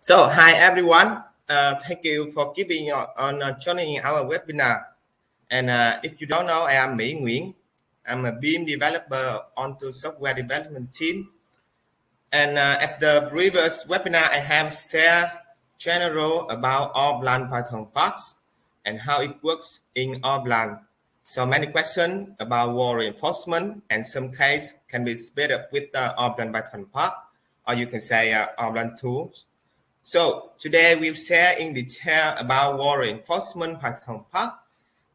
So, hi everyone. Thank you for giving on joining our webinar. And if you don't know, I am Mỹ Nguyễn. I'm a BIM developer onto software development team. And at the previous webinar, I have shared general about ALLPLAN Python parts and how it works in ALLPLAN. So many questions about wall reinforcement and some case can be sped up with the ALLPLAN Python part, or you can say ALLPLAN tools. So today we'll share in detail about wall reinforcement Python part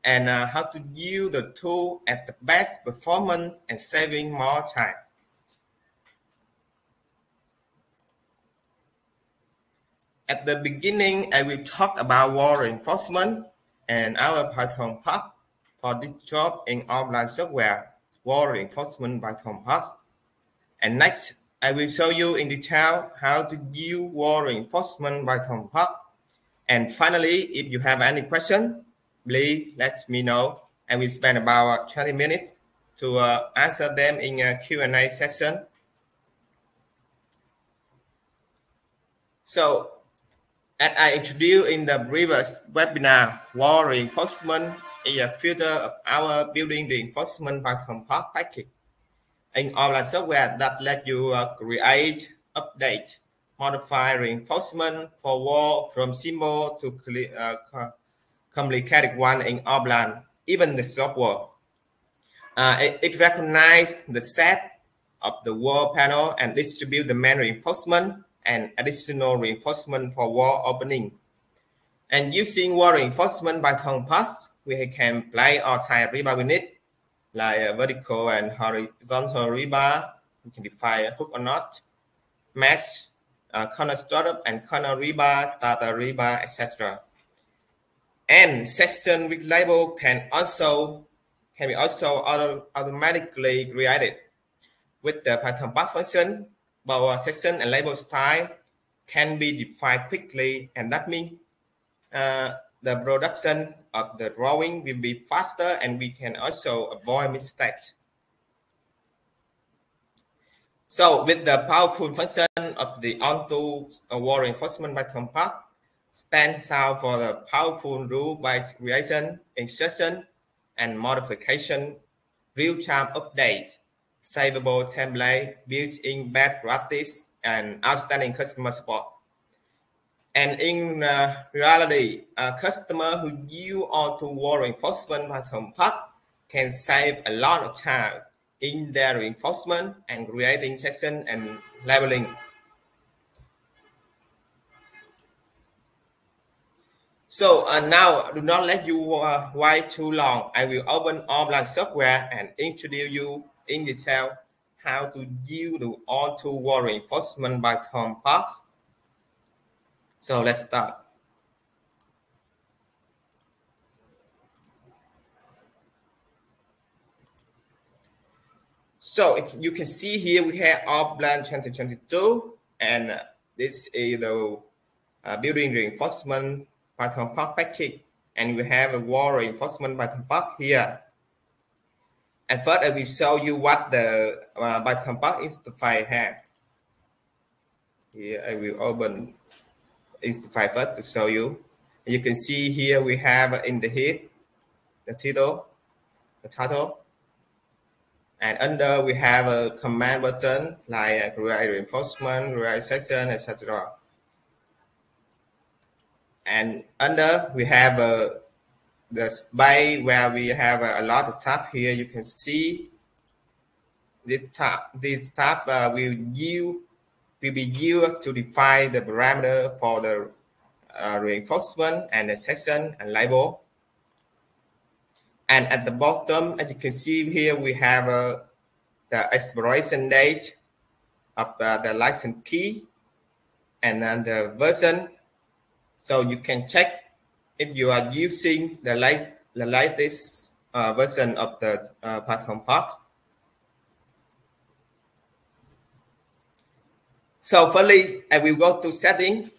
and how to use the tool at the best performance and saving more time. At the beginning, I will talk about wall reinforcement and our Python part for this job in ALLPLAN Software, wall reinforcement Python parts. And next, I will show you in detail how to use wall reinforcement Python part. And finally, if you have any question, please let me know. I will spend about 20 minutes to answer them in a Q&A session. So, as I introduced in the previous webinar, wall reinforcement is a filter of our building reinforcement Python part package in ALLPLAN software that let you create, update, modify reinforcement for wall from simple to complicated one in ALLPLAN, even the soft wall. It recognizes the set of the wall panel and distribute the main reinforcement and additional reinforcement for wall opening. And using wall reinforcement Python parts, we can apply all type rebar we need, like vertical and horizontal rebar. We can define a hook or not, mesh, corner startup and corner rebar, starter rebar, etc. And section with label can be also automatically created with the Python part function. Both section and label style can be defined quickly, and that means the production of the drawing will be faster, and we can also avoid mistakes. So with the powerful function of the onto wall reinforcement Python part, stands out for the powerful rule-based creation, insertion, and modification, real-time updates, savable template, built-in best practice, and outstanding customer support. And in reality, a customer who use onto wall reinforcement Python part can save a lot of time in their reinforcement and creating section and labeling. So now, do not let you wait too long. I will open ALLPLAN software and introduce you in detail how to use the onto wall reinforcement Python parts. So let's start. So you can see here we have ALLPLAN 2022, and this is the building reinforcement Python part package, and we have a wall reinforcement Python part here. And first, I will show you what the Python part interface has. Here, I will open interface first to show you. You can see here we have in the head the title, and under we have a command button like create reinforcement, create section, etc. And under we have the space where we have a lot of tab here. You can see this tab will be used to define the parameter for the reinforcement and the section and label. And at the bottom, as you can see here, we have the expiration date of the license key and then the version. So you can check if you are using the latest version of the Python part. So firstly, I will go to setting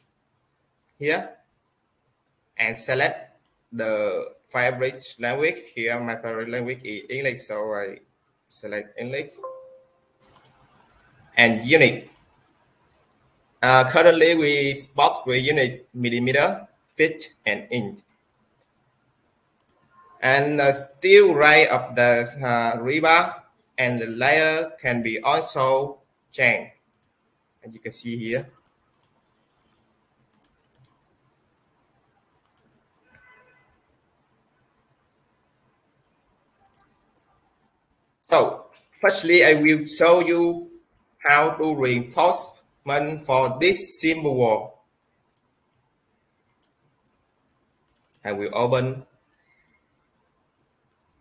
here and select the favorite language. Here my favorite language is English, so I select English and unique. Currently, we spot 3 unit millimeter, feet, and inch. And the steel right of the rebar and the layer can be also changed, as you can see here. So, firstly, I will show you how to reinforcement for this simple wall. I will open.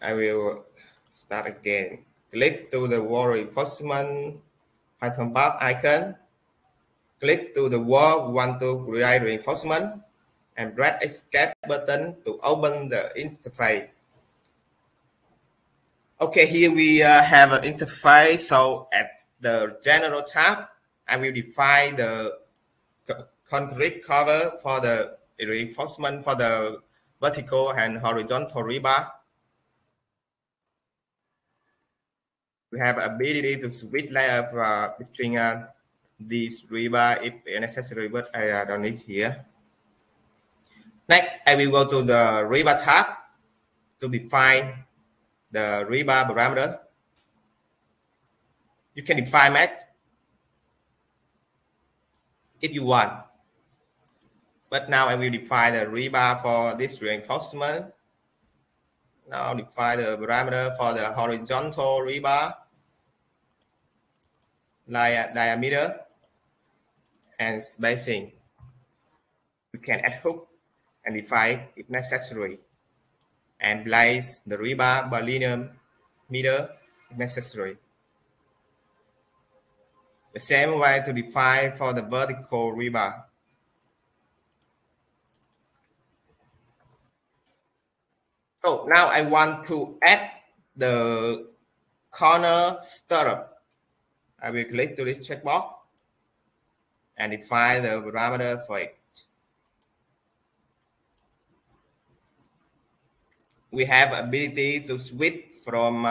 I will start again. Click to the wall reinforcement Python part icon. Click to the wall we want to create reinforcement and press escape button to open the interface. Okay, here we have an interface. So at the general tab, I will define the concrete cover for the reinforcement for the vertical and horizontal rebar. We have ability to switch layer between these rebar if necessary, but I don't need here. Next, I will go to the rebar tab to define the rebar parameter. You can define mesh if you want. But now I will define the rebar for this reinforcement. Now define the parameter for the horizontal rebar, diameter, and spacing. We can add hook and define if necessary, and place the rebar per linear meter if necessary. The same way to define for the vertical rebar. So now I want to add the corner stirrup. I will click to this checkbox and define the parameter for it. We have ability to switch from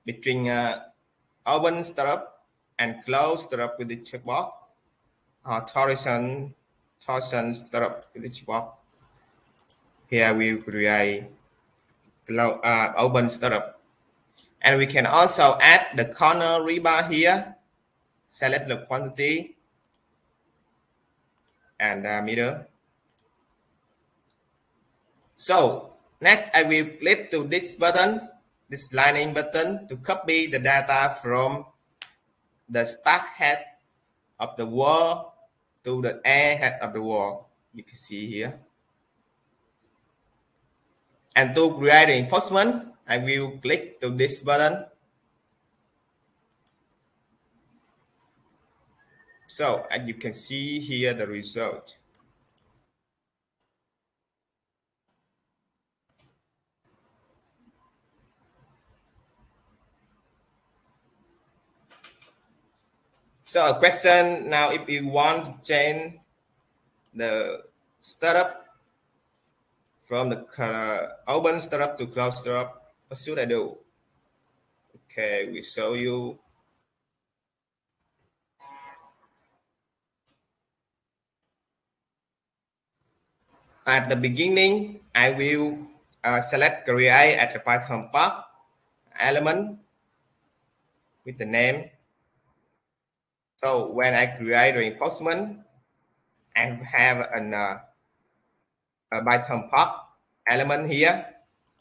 between open stirrup and close stirrup with the checkbox, or torsion stirrup with the checkbox. Here we create open stirrup. And we can also add the corner rebar here. Select the quantity and meter. So next I will click to this button, this lining button, to copy the data from the start head of the wall to the end head of the wall. You can see here. And to create reinforcement, I will click to this button. So as you can see here, the result. So a question now, if you want to change the startup from the open startup to close startup, what should I do? Okay, we show you. At the beginning, I will select create at the Python part element with the name. So when I create reinforcement, I have a Python part element here,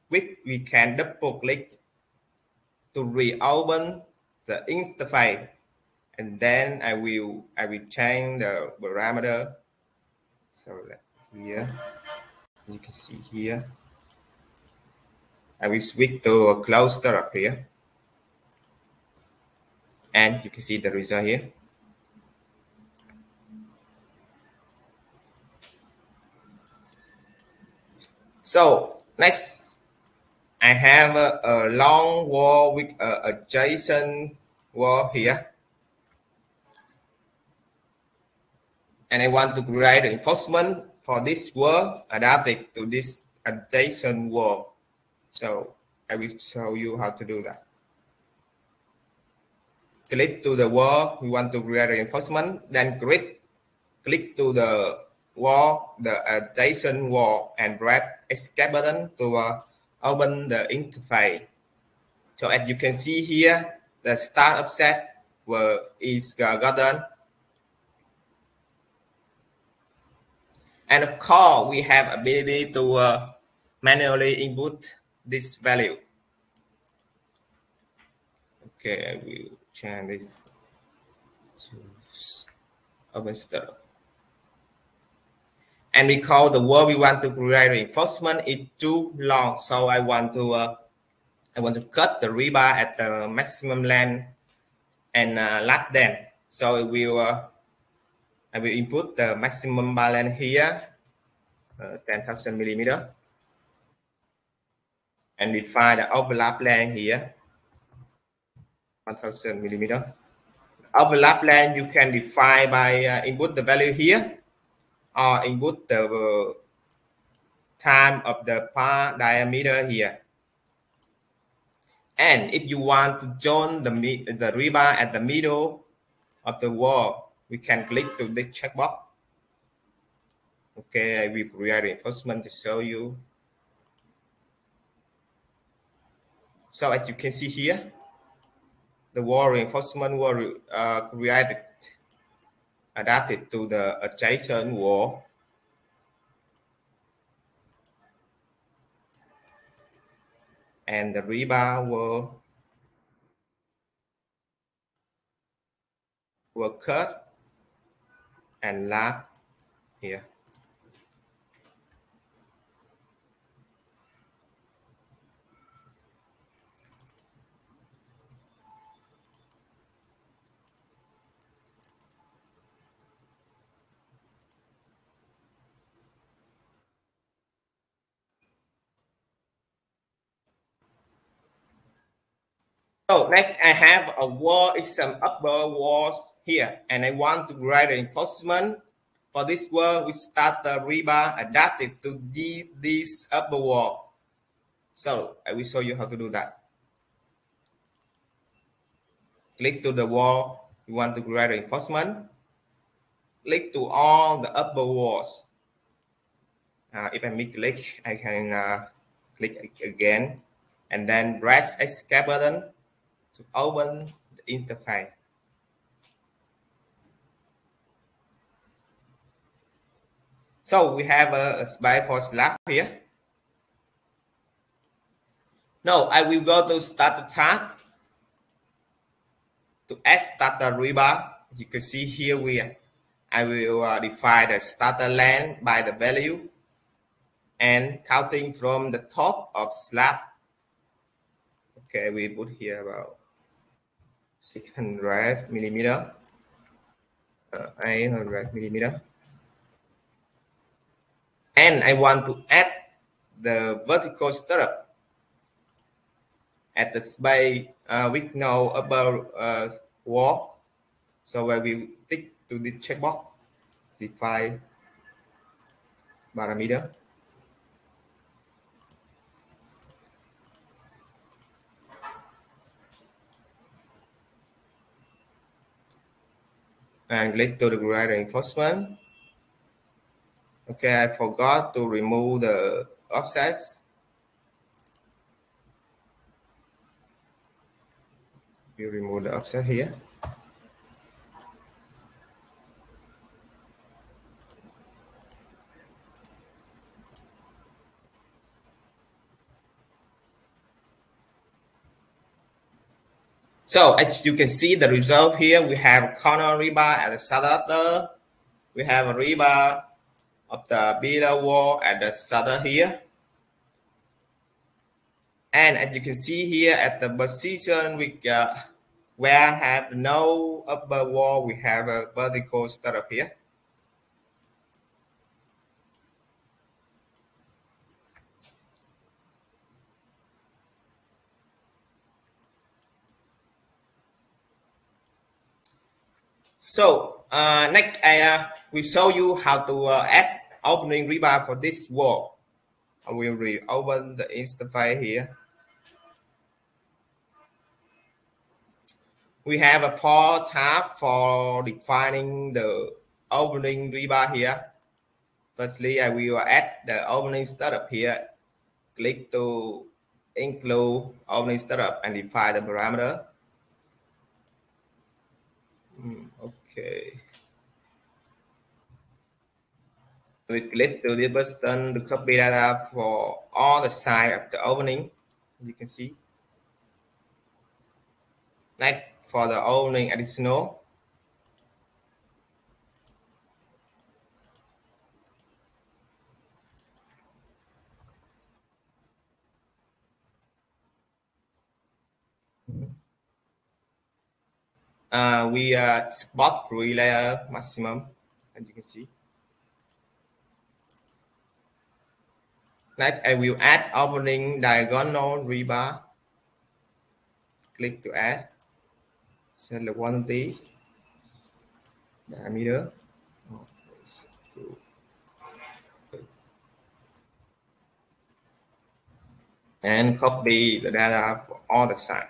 which we can double click to reopen the interface, and then I will change the parameter. So here you can see here, I will switch to a close startup here, and you can see the result here. So next, I have a long wall with an adjacent wall here, and I want to create reinforcement for this wall adapted to this adjacent wall. So I will show you how to do that. click to the wall we want to create reinforcement, then click to the wall, the adjacent wall, and press escape button to open the interface. So as you can see here, the start offset is gotten. And of course, we have ability to manually input this value. Okay, I will change it to open start. And because the word we want to create reinforcement is too long, so I want to cut the rebar at the maximum length and lap them. So I will input the maximum bar length here, 10,000 millimeter, and define the overlap length here, 1,000 millimeter. Overlap length you can define by input the value here, or input the time of the part diameter here. And if you want to join the rebar at the middle of the wall, we can click to this checkbox. Okay, I will create reinforcement to show you. So as you can see here, the wall reinforcement was created, adapted to the adjacent wall. And the rebar will cut and lap here. So next I have a wall, it's some upper walls here, and I want to create reinforcement. For this wall, we start the rebar adapted to this upper wall. So I will show you how to do that. Click to the wall you want to create reinforcement. Click to all the upper walls. If I make click, I can click again, and then press escape button to open the interface. So we have a space for slab here. Now I will go to starter tab to add starter rebar. As you can see here, I will define the starter length by the value and counting from the top of slab. Okay, we put here about 600 millimeter, 800 millimeter. And I want to add the vertical stirrup at the space with no upper wall. So I will tick to the checkbox, define parameter. And click to the create reinforcement. Okay, I forgot to remove the offsets. You remove the offset here. So as you can see the result here, we have corner rebar at the starter. We have a rebar of the below wall at the starter here. And as you can see here at the position where have no upper wall, we have a vertical startup here. So next I will show you how to add opening rebar for this wall. I will reopen the interface here. We have a for tab for defining the opening rebar here. Firstly, I will add the opening startup here. Click to include opening startup and define the parameter. Okay. We click to this button to copy data for all the side of the opening. As you can see. Next, for the opening additional. We spot 3 layer maximum, as you can see. Next, I will add opening diagonal rebar. Click to add. Set the quantity, diameter. And copy the data for all the sides.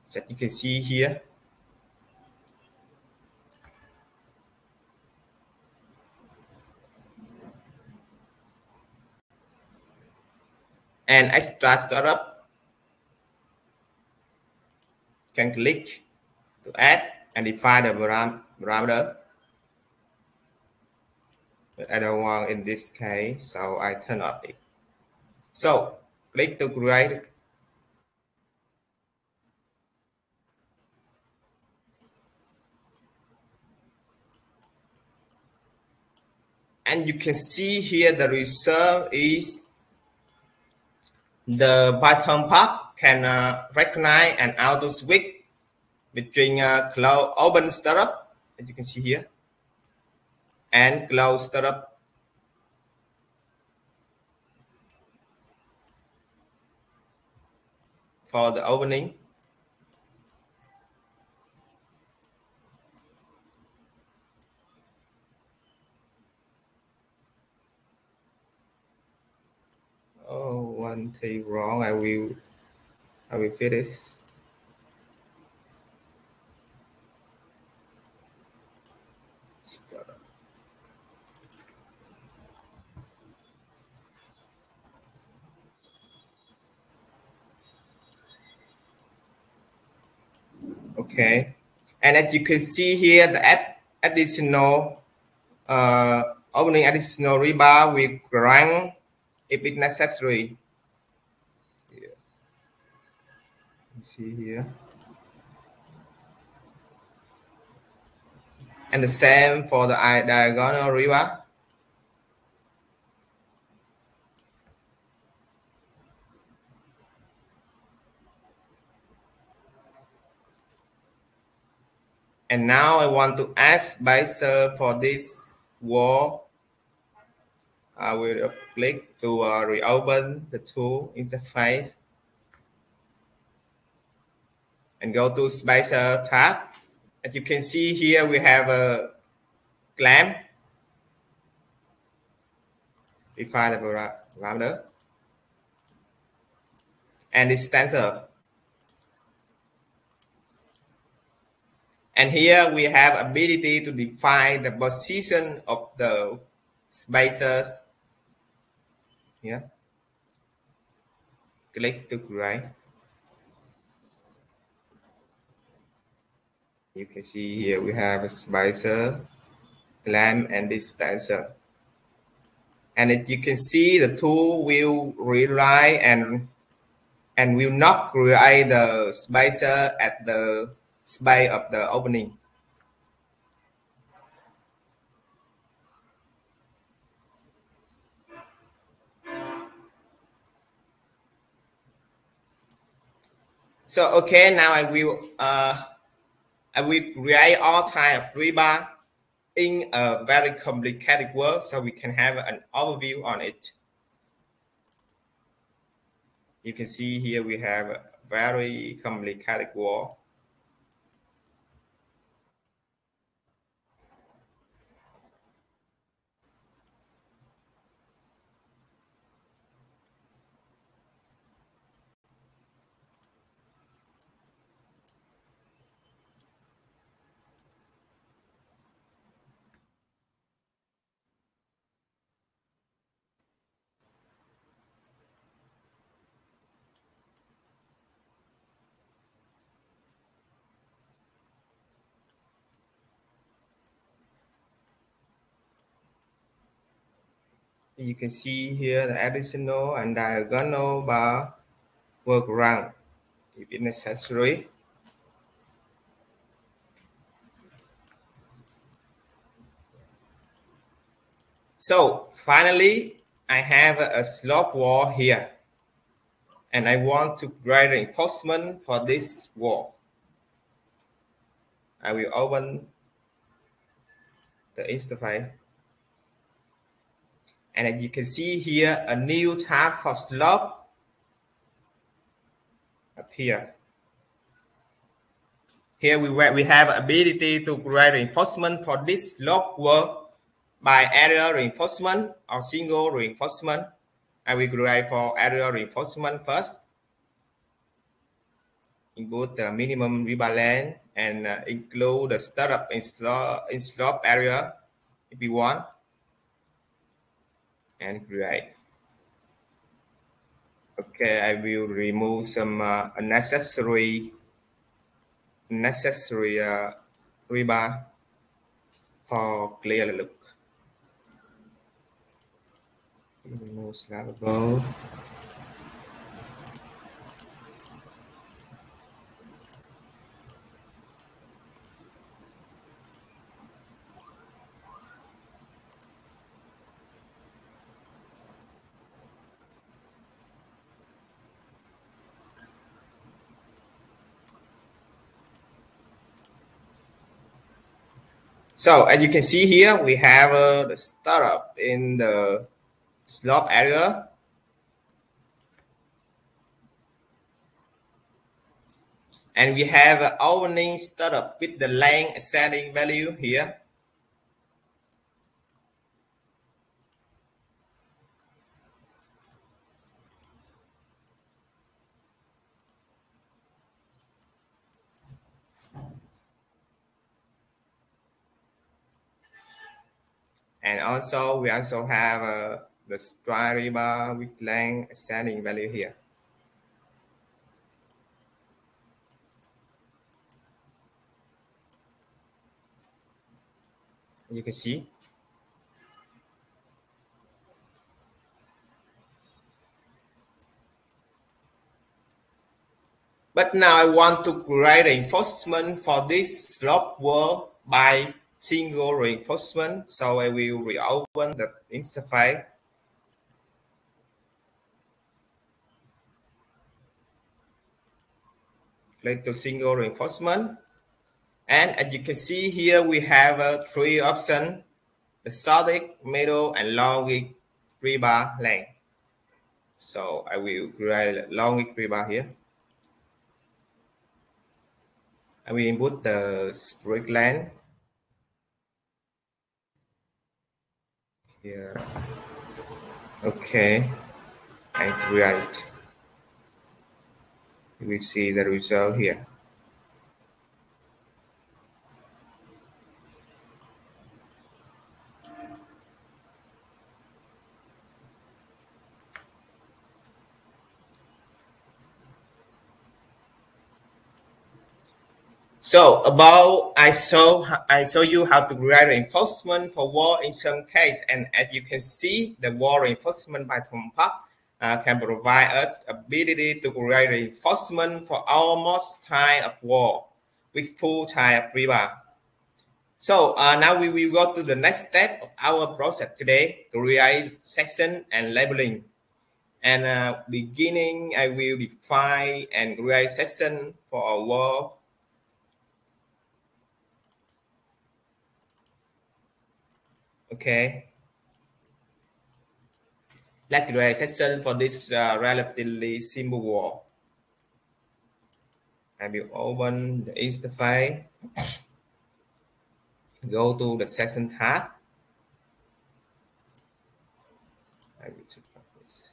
So you can see here. And extra startup, can click to add and define the parameter. But I don't want in this case, so I turn off it. So click to create. And you can see here the result is the Python part can recognize and auto switch between close open startup, as you can see here, and close startup. For the opening. Oh, one thing wrong. I will fix it. Startup. Okay, and as you can see here, the additional opening additional rebar will grant if it's necessary. Yeah. See here. And the same for the diagonal rebar. And now I want to add spacer for this wall. I will click to reopen the tool interface and go to spacer tab. As you can see here, we have a clamp. Define the parameter and this tensor. And here we have ability to define the position of the spacers. Here, click to create. You can see here we have a spacer, clamp, and this tensor. And as you can see, the tool will rewrite and will not create the spacer at the space of the opening. So okay, now I will create all type of rebar in a very complicated world, so we can have an overview on it. You can see here we have a very complicated wall. You can see here the additional and diagonal bar workaround if necessary. So finally, I have a slope wall here, and I want to create reinforcement for this wall. I will open the interface, and as you can see here, a new tab for slope up here. Here we have ability to create reinforcement for this slope wall by area reinforcement or single reinforcement. I will create for area reinforcement first. Input the minimum rebar length and include the startup in slope area if you want, and create. Okay, I will remove some unnecessary rebar for clear look. Remove slappable. So as you can see here, we have the startup in the slope area. And we have an opening startup with the length setting value here. And also, we also have the stride rebar with length setting value here. You can see. But now I want to create reinforcement for this slope wall by single reinforcement. So I will reopen the interface. Click to single reinforcement. And as you can see here, we have three options: the solid, middle, and long width rebar length. So I will create long width rebar here. I will input the split length here. Okay, and create. You will see the result here. So I show you how to create reinforcement for wall in some case, and as you can see, the wall reinforcement by Python part can provide us ability to create reinforcement for almost type of wall with full type of rebar. So now we will go to the next step of our process today: create section and labeling. And beginning, I will define and create section for a wall. Okay, let's create a section for this relatively simple wall. I will open the interface, go to the section tab. I will choose this.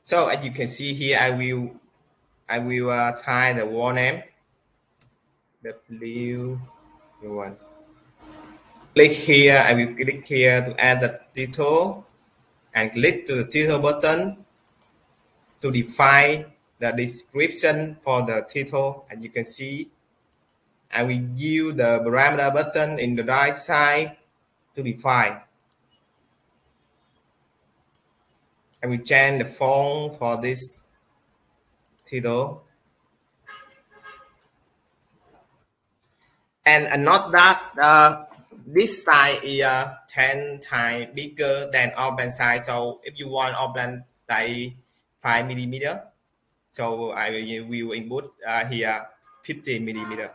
So as you can see here, I will type the wall name W1. Click here. I will click here to add the title, and click to the title button to define the description for the title. As you can see, I will use the parameter button in the right side to define. I will change the font for this title. And not that this size is 10 times bigger than ALLPLAN size. So if you want ALLPLAN size 5 millimeter, so I will input here 50 millimeter.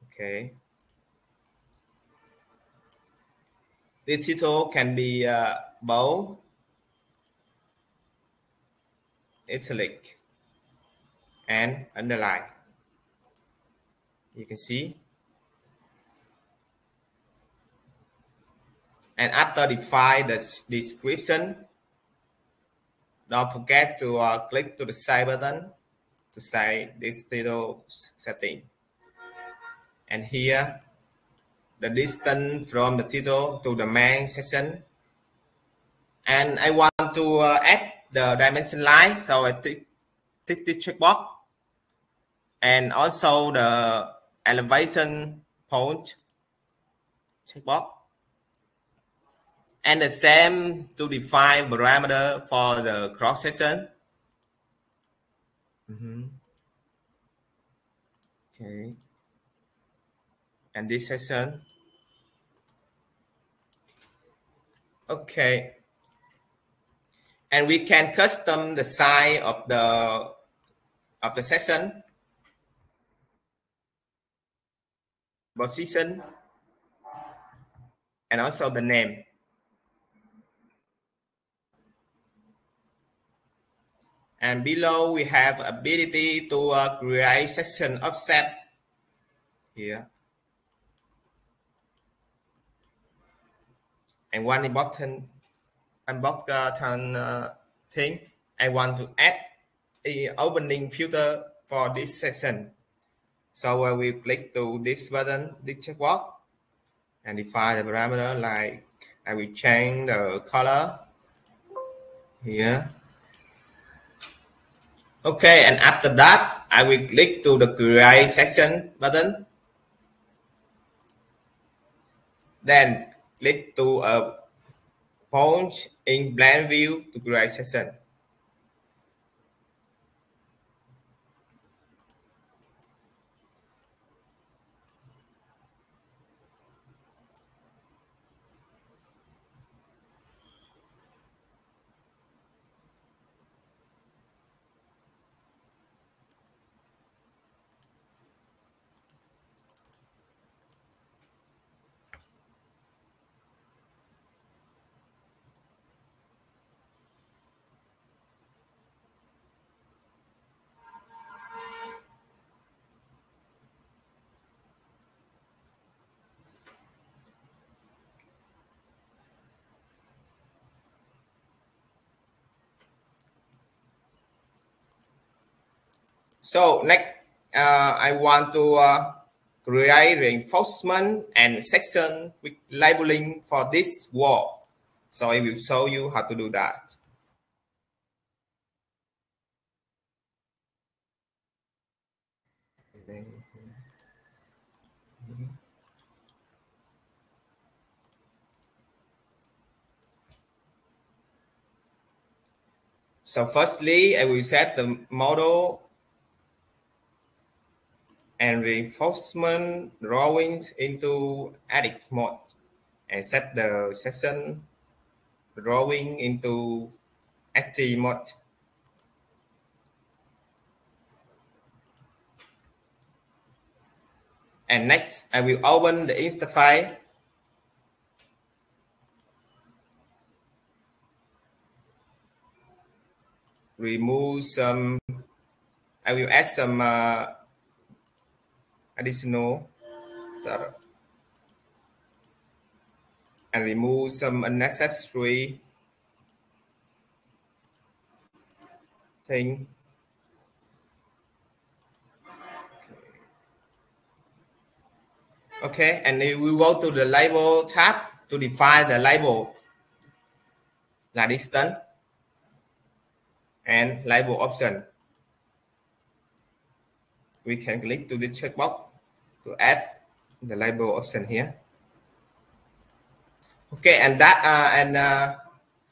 Okay. This title can be bold, italic, and underline. You can see. And after define the description, don't forget to click to the save button to save this title setting. And here, the distance from the title to the main section. And I want to add the dimension line, so I tick this checkbox. And also the elevation point checkbox. And the same to define parameter for the cross section. Okay. And this section. Okay. And we can custom the size of the section, position, and also the name. And below we have ability to create section offset here. And one important thing, I want to add the opening filter for this section. So I will click to this button, this checkbox, and define the parameter like I will change the color here. Okay, and after that, I will click to the create section button. Then click to a point in plan view to create section. So next, I want to create reinforcement and section with labeling for this wall. So I will show you how to do that. So firstly, I will set the model and reinforcement drawings into edit mode and set the section drawing into active mode. And next, I will open the instance file. Remove some, I will add some additional stuff and remove some unnecessary thing. Okay, and we will go to the label tab to define the label like distance and label option. We can click to this checkbox to add the label option here. Okay, and that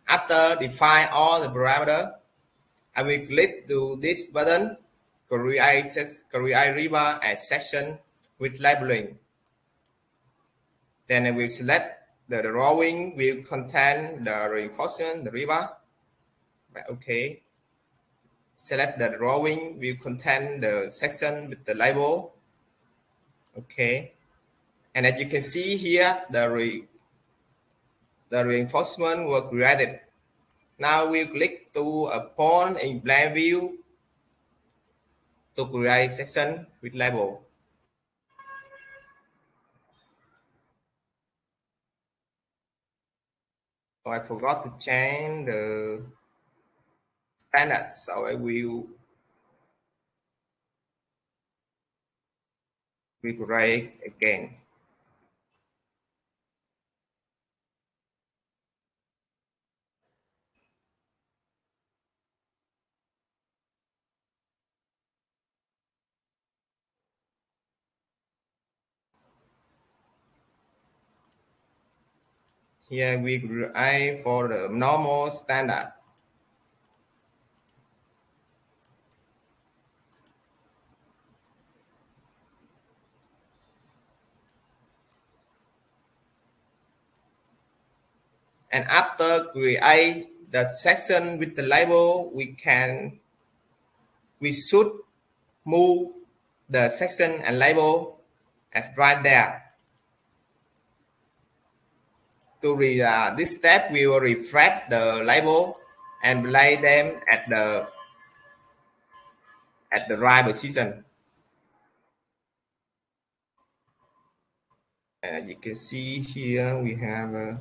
After define all the parameter, I will click to this button, create rebar as section with labeling. Then I will select the drawing will contain the reinforcement, the rebar. Okay. Select the drawing will contain the section with the label. Okay. And as you can see here, the reinforcement were created. Now we'll click to a point in plan view to create section with label. So I forgot to change the standard, so I will recreate again. Here we create for the normal standard. And after create the section with the label, we should move the section and label at right there. To this step, we will refresh the label and lay them at the right position. You can see here we have a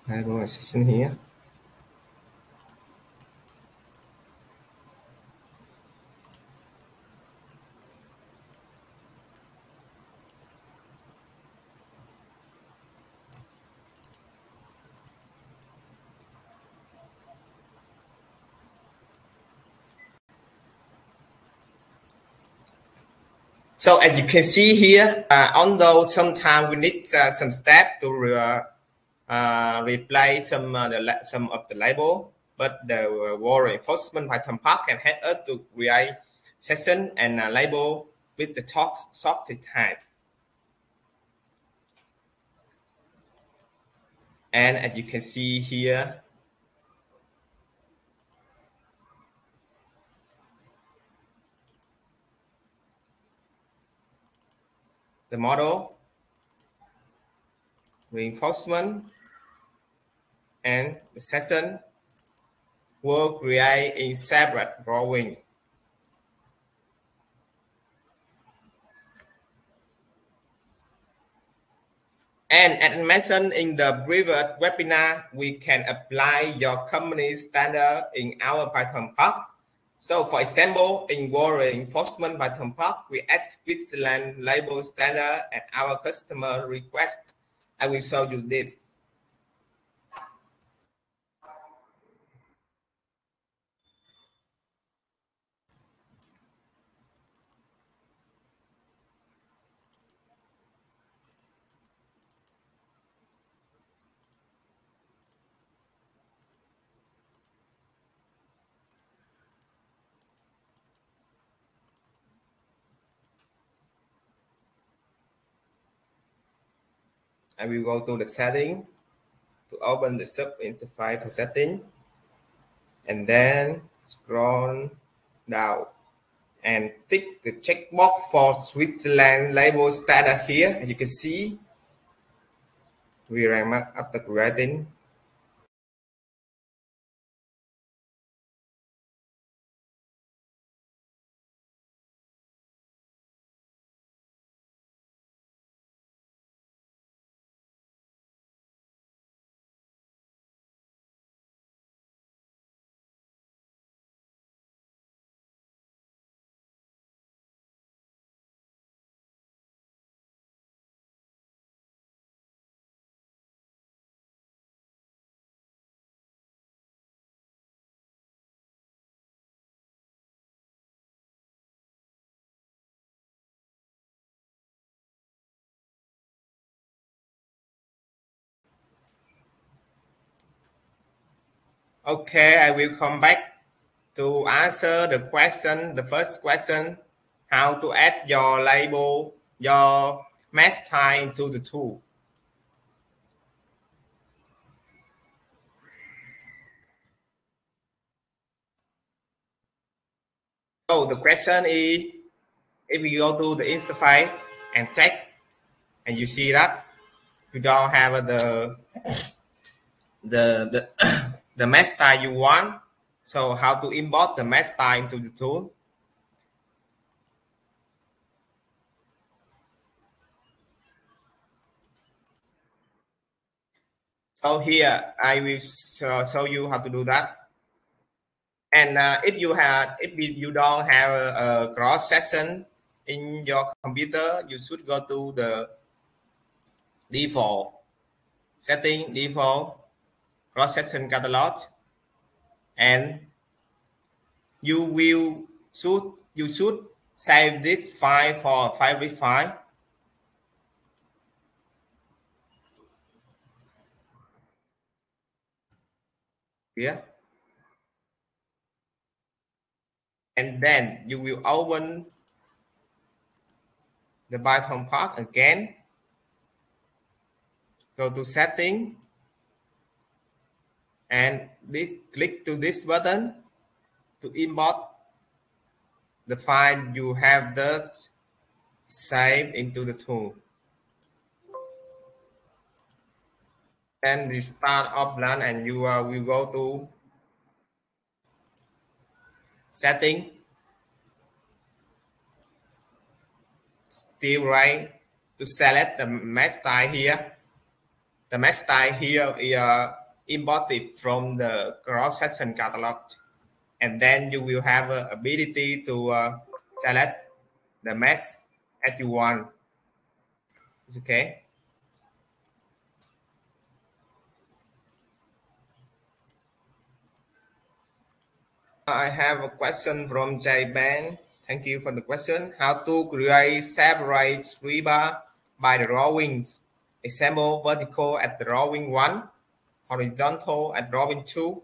label section here. So as you can see here, although sometimes we need some steps to replace some of the label, but the wall reinforcement Python part can help us to create section and label with the sorted type. And as you can see here, the model, reinforcement, and the section will create in separate drawing. And as mentioned in the previous webinar, we can apply your company standard in our Python part. So for example, in wall reinforcement Python part, we add Switzerland label standard at our customer request. I will show you this. I will go to the setting to open the sub interface for setting, and then scroll down and tick the checkbox for Switzerland label standard here. As you can see, we remark after creating. Okay, I will come back to answer the question, the first question, how to add your label, your mesh tile into the tool. So the question is, if you go to the interface and check, and you see that you don't have the the mesh style you want. So how to import the mesh style into the tool? So here I will show you how to do that. And if you don't have a cross section in your computer, you should go to the default setting, default cross section catalog, and you should save this file for favorite file. Here. And then you will open the Python part again. Go to setting and click to this button to import the file you have just saved into the tool. Then restart ALLPLAN and you will go to setting, still right, to select the mesh style here. The mesh style here is imported from the cross section catalog, and then you will have ability to select the mesh as you want. It's okay. I have a question from J-Ben. Thank you for the question. How to create separate rebar by the drawings? Example, vertical at drawing 1, horizontal at drawing 2.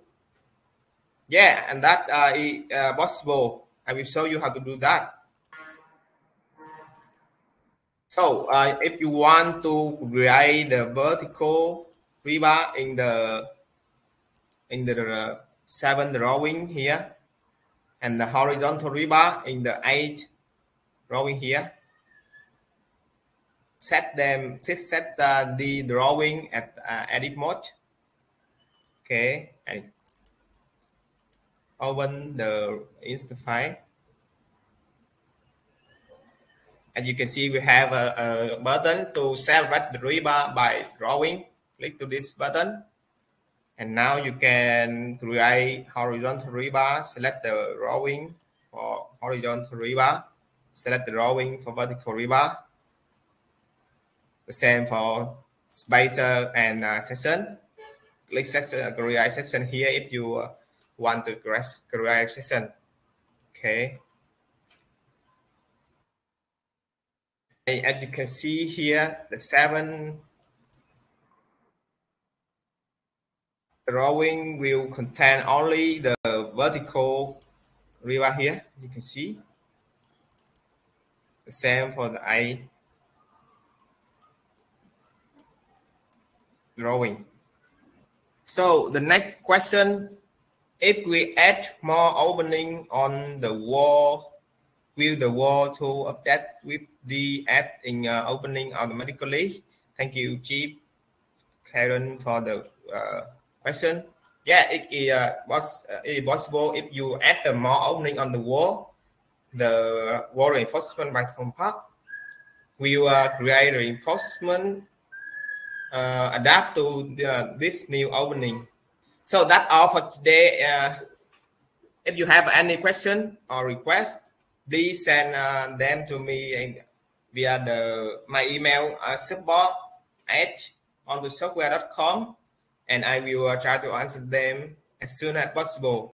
Yeah, and that is possible. I will show you how to do that. So if you want to create the vertical rebar in the 7 drawing here, and the horizontal rebar in the 8 drawing here, set the drawing at edit mode. Okay, and open the instance file. As you can see, we have a button to separate the rebar by drawing. Click to this button. And now you can create horizontal rebar, select the drawing for horizontal rebar, select the drawing for vertical rebar. The same for spacer and section. Click create section here if you want to create section. Okay. As you can see here, the 7 drawing will contain only the vertical rebar here. You can see the same for the 8 drawing. So the next question, if we add more opening on the wall, will the wall to update with the add in opening automatically? Thank you, Chief Karen, for the question. Yeah, it is possible if you add the more opening on the wall. The wall reinforcement by Python part will create reinforcement adapt to this new opening. So that's all for today. If you have any question or request, please send them to me via my email support@alltosoftware.com, and I will try to answer them as soon as possible.